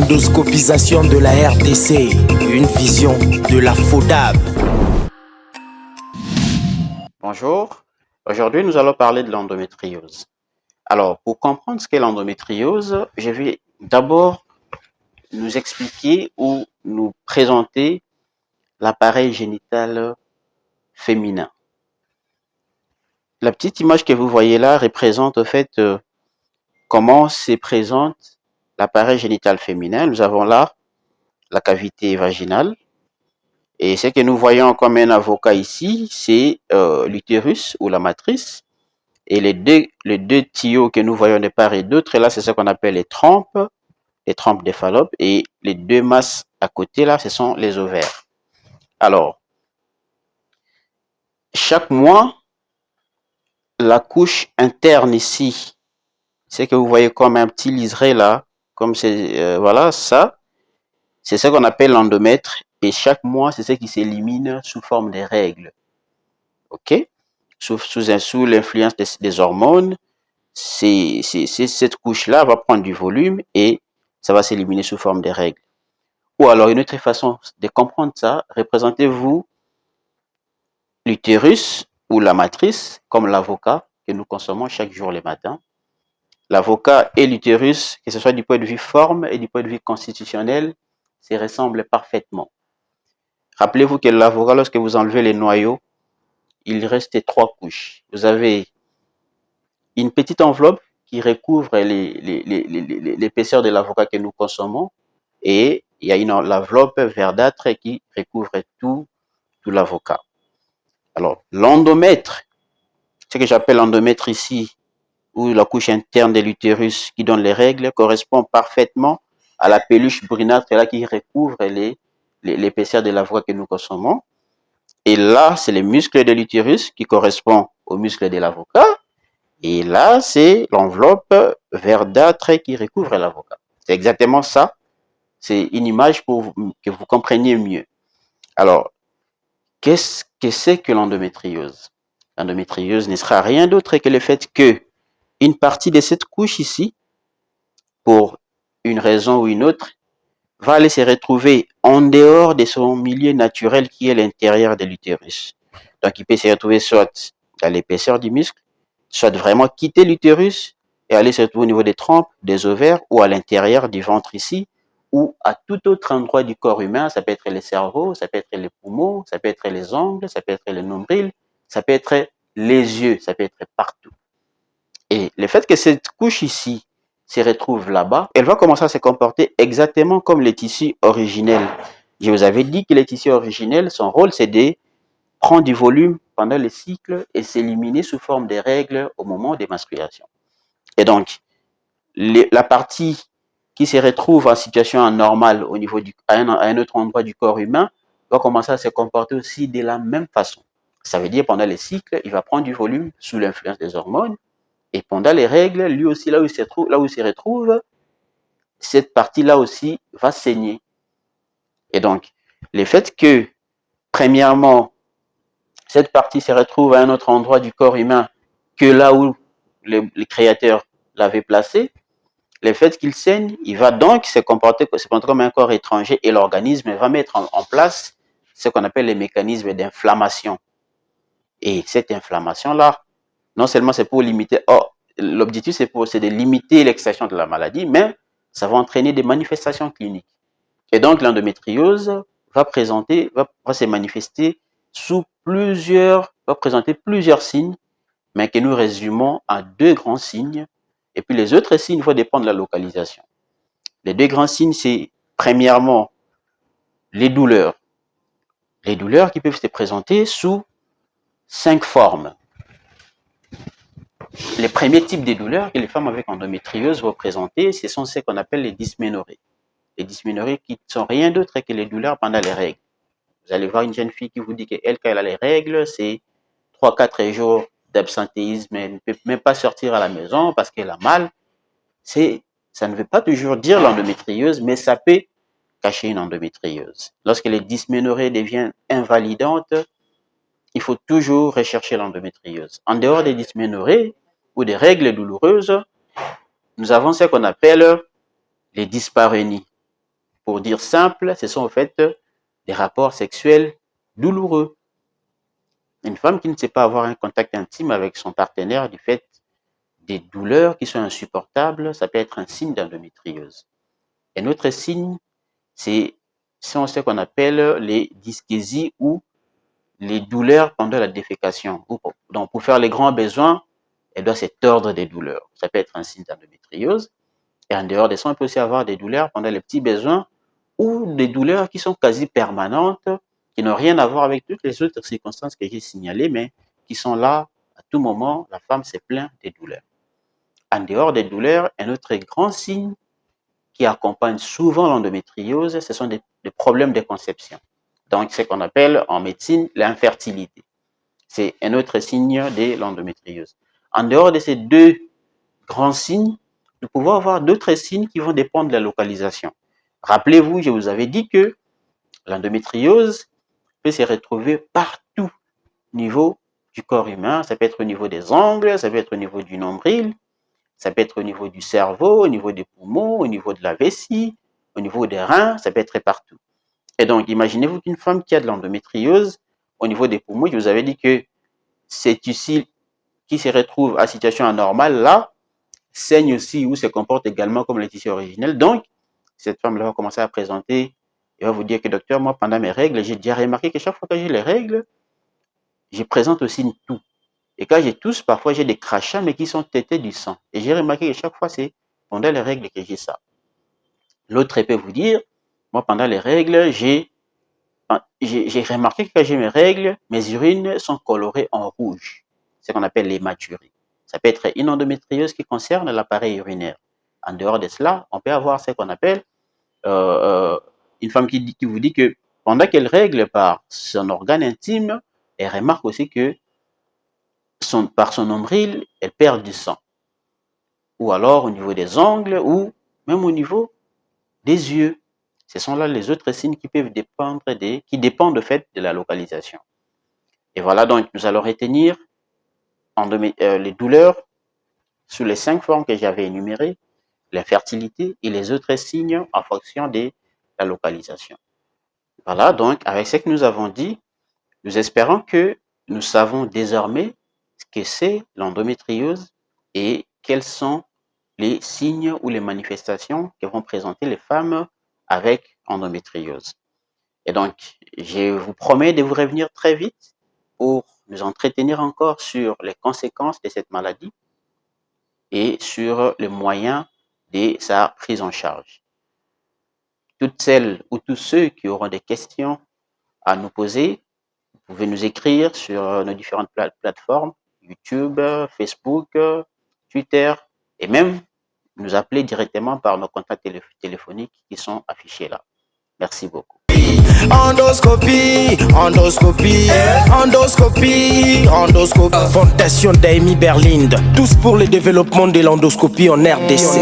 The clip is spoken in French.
Endoscopisation de la RDC, une vision de la FODAB. Bonjour, aujourd'hui nous allons parler de l'endométriose. Alors, pour comprendre ce qu'est l'endométriose, je vais d'abord nous expliquer ou nous présenter l'appareil génital féminin. La petite image que vous voyez là représente en fait comment se présente l'appareil génital féminin. Nous avons là la cavité vaginale. Et ce que nous voyons comme un avocat ici, c'est l'utérus ou la matrice. Et les deux tuyaux que nous voyons de part et d'autre, là, c'est ce qu'on appelle les trompes de Fallope. Et les deux masses à côté, là, ce sont les ovaires. Alors, chaque mois, la couche interne ici, c'est que vous voyez comme un petit liseré là, comme c'est, voilà, ça, c'est ce qu'on appelle l'endomètre. Et chaque mois, c'est ce qui s'élimine sous forme de règles. OK? Sous l'influence des hormones, cette couche-là va prendre du volume et ça va s'éliminer sous forme de règles. Ou alors, une autre façon de comprendre ça, représentez-vous l'utérus ou la matrice comme l'avocat que nous consommons chaque jour le matin. L'avocat et l'utérus, que ce soit du point de vue forme et du point de vue constitutionnel, se ressemblent parfaitement. Rappelez-vous que l'avocat, lorsque vous enlevez les noyaux, il reste trois couches. Vous avez une petite enveloppe qui recouvre l'épaisseur de l'avocat que nous consommons et il y a l'enveloppe verdâtre qui recouvre tout l'avocat. Alors, l'endomètre, ce que j'appelle l'endomètre ici, ou la couche interne de l'utérus qui donne les règles, correspond parfaitement à la peluche brunâtre là qui recouvre l'épaisseur de l'avocat que nous consommons. Et là, c'est les muscles de l'utérus qui correspondent aux muscles de l'avocat. Et là, c'est l'enveloppe verdâtre qui recouvre l'avocat. C'est exactement ça. C'est une image pour que vous compreniez mieux. Alors, qu'est-ce que c'est que l'endométriose? L'endométriose ne sera rien d'autre que le fait que une partie de cette couche ici, pour une raison ou une autre, va aller se retrouver en dehors de son milieu naturel qui est l'intérieur de l'utérus. Donc, il peut se retrouver soit à l'épaisseur du muscle, soit vraiment quitter l'utérus et aller se retrouver au niveau des trompes, des ovaires ou à l'intérieur du ventre ici, ou à tout autre endroit du corps humain. Ça peut être le cerveau, ça peut être les poumons, ça peut être les ongles, ça peut être le nombril, ça peut être les yeux, ça peut être partout. Et le fait que cette couche ici se retrouve là-bas, elle va commencer à se comporter exactement comme les tissus originels. Je vous avais dit que les tissus originels, son rôle, c'est de prendre du volume pendant le cycle et s'éliminer sous forme de règles au moment des menstruations. Et donc, la partie qui se retrouve en situation anormale au niveau à un autre endroit du corps humain va commencer à se comporter aussi de la même façon. Ça veut dire pendant le cycle, il va prendre du volume sous l'influence des hormones et pendant les règles, lui aussi, là où il se retrouve, cette partie-là aussi va saigner. Et donc, le fait que, premièrement, cette partie se retrouve à un autre endroit du corps humain que là où le créateur l'avait placé, le fait qu'il saigne, il va donc se comporter comme un corps étranger et l'organisme va mettre en place ce qu'on appelle les mécanismes d'inflammation. Et cette inflammation-là, non seulement c'est pour limiter, l'objectif c'est de limiter l'extension de la maladie, mais ça va entraîner des manifestations cliniques. Et donc l'endométriose va se manifester va présenter plusieurs signes, mais que nous résumons à deux grands signes. Et puis les autres signes vont dépendre de la localisation. Les deux grands signes, c'est premièrement les douleurs. Les douleurs qui peuvent se présenter sous 5 formes. Les premiers types de douleurs que les femmes avec endométriose vont présenter, ce sont ce qu'on appelle les dysménorrhées. Les dysménorrhées qui ne sont rien d'autre que les douleurs pendant les règles. Vous allez voir une jeune fille qui vous dit qu'elle, quand elle a les règles, c'est 3-4 jours d'absentéisme, elle ne peut même pas sortir à la maison parce qu'elle a mal. Ça ne veut pas toujours dire l'endométriose, mais ça peut cacher une endométriose. Lorsque les dysménorrhées deviennent invalidantes, il faut toujours rechercher l'endométriose. En dehors des dysménorrhées ou des règles douloureuses, nous avons ce qu'on appelle les dyspareunies. Pour dire simple, ce sont en fait des rapports sexuels douloureux. Une femme qui ne sait pas avoir un contact intime avec son partenaire du fait des douleurs qui sont insupportables, ça peut être un signe d'endométriose. Un autre signe, c'est ce qu'on appelle les dyschésies ou les douleurs pendant la défécation. Donc, pour faire les grands besoins, elle doit se tordre des douleurs. Ça peut être un signe d'endométriose. Et en dehors de ça, on peut aussi avoir des douleurs pendant les petits besoins ou des douleurs qui sont quasi permanentes, qui n'ont rien à voir avec toutes les autres circonstances que j'ai signalées, mais qui sont là à tout moment. La femme se plaint des douleurs. En dehors des douleurs, un autre grand signe qui accompagne souvent l'endométriose, ce sont des problèmes de conception. Donc, ce qu'on appelle en médecine l'infertilité. C'est un autre signe de l'endométriose. En dehors de ces deux grands signes, nous pouvons avoir d'autres signes qui vont dépendre de la localisation. Rappelez-vous, je vous avais dit que l'endométriose peut se retrouver partout au niveau du corps humain. Ça peut être au niveau des ongles, ça peut être au niveau du nombril, ça peut être au niveau du cerveau, au niveau des poumons, au niveau de la vessie, au niveau des reins, ça peut être partout. Et donc, imaginez-vous qu'une femme qui a de l'endométriose, au niveau des poumons, je vous avais dit que ces tissus qui se retrouvent à situation anormale, là, saignent aussi ou se comportent également comme les tissus originels. Donc, cette femme-là va commencer à présenter et va vous dire que docteur, moi, pendant mes règles, j'ai déjà remarqué que chaque fois que j'ai les règles, je présente aussi une toux. Et quand j'ai tousse, parfois j'ai des crachats, mais qui sont têtés du sang. Et j'ai remarqué que chaque fois, c'est pendant les règles que j'ai ça. L'autre peut vous dire, moi, pendant les règles, j'ai remarqué que quand j'ai mes règles, mes urines sont colorées en rouge. C'est ce qu'on appelle l'hématurie. Ça peut être une endométriose qui concerne l'appareil urinaire. En dehors de cela, on peut avoir ce qu'on appelle une femme qui vous dit que pendant qu'elle règle par son organe intime, elle remarque aussi que par son nombril, elle perd du sang. Ou alors au niveau des ongles, ou même au niveau des yeux. Ce sont là les autres signes qui peuvent dépendre qui dépendent de fait de la localisation. Et voilà, donc nous allons retenir les douleurs sous les 5 formes que j'avais énumérées, l'infertilité et les autres signes en fonction de la localisation. Voilà, donc avec ce que nous avons dit, nous espérons que nous savons désormais ce que c'est l'endométriose et quels sont les signes ou les manifestations que vont présenter les femmes avec endométriose. Et donc, je vous promets de vous revenir très vite pour nous entretenir encore sur les conséquences de cette maladie et sur les moyens de sa prise en charge. Toutes celles ou tous ceux qui auront des questions à nous poser, vous pouvez nous écrire sur nos différentes plateformes, YouTube, Facebook, Twitter, et même nous appeler directement par nos contacts téléphoniques qui sont affichés là. Merci beaucoup. Endoscopie, endoscopie, endoscopie, endoscopie. Fondation d'Amy Berlinde, tous pour le développement de l'endoscopie en RDC.